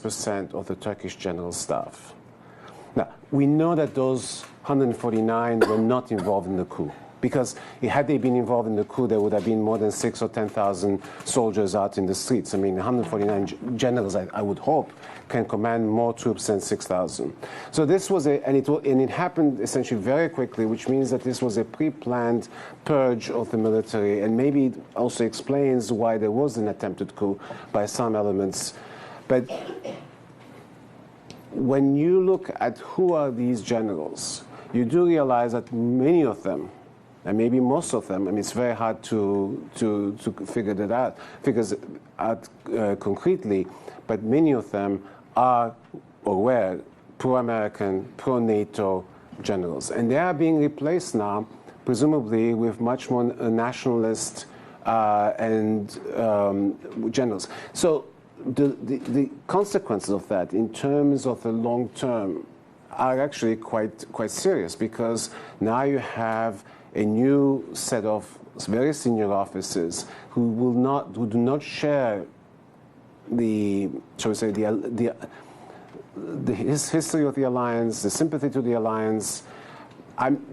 6% of the Turkish general staff. Now, we know that those 149 were not involved in the coup, because had they been involved in the coup, there would have been more than 6,000 or 10,000 soldiers out in the streets. I mean, 149 generals, I would hope, can command more troops than 6,000. So this was and it happened essentially very quickly, which means that this was a pre-planned purge of the military, and maybe it also explains why there was an attempted coup by some elements. But when you look at who are these generals, you do realize that many of them, and maybe most of them, I mean, it's very hard to figure that out concretely, but many of them are or were pro-American, pro-NATO generals. And they are being replaced now, presumably, with much more nationalist generals. So the consequences of that in terms of the long term are actually quite serious, because now you have a new set of very senior officers who do not share the, shall we say, the history of the alliance, the sympathy to the alliance.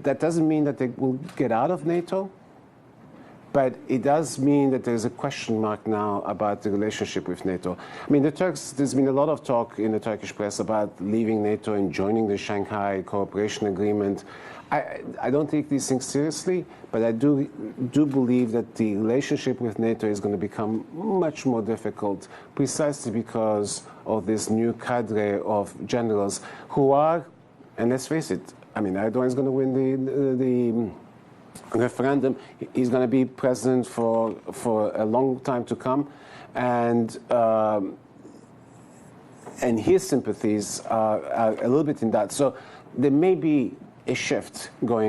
That doesn't mean that they will get out of NATO, but it does mean that there's a question mark now about the relationship with NATO. I mean, there's been a lot of talk in the Turkish press about leaving NATO and joining the Shanghai Cooperation Agreement. I don't take these things seriously, but I do believe that the relationship with NATO is going to become much more difficult, precisely because of this new cadre of generals who are, and let's face it, I mean, Erdogan is going to win the referendum. He's going to be president for a long time to come, and his sympathies are a little bit in that. So there may be a shift going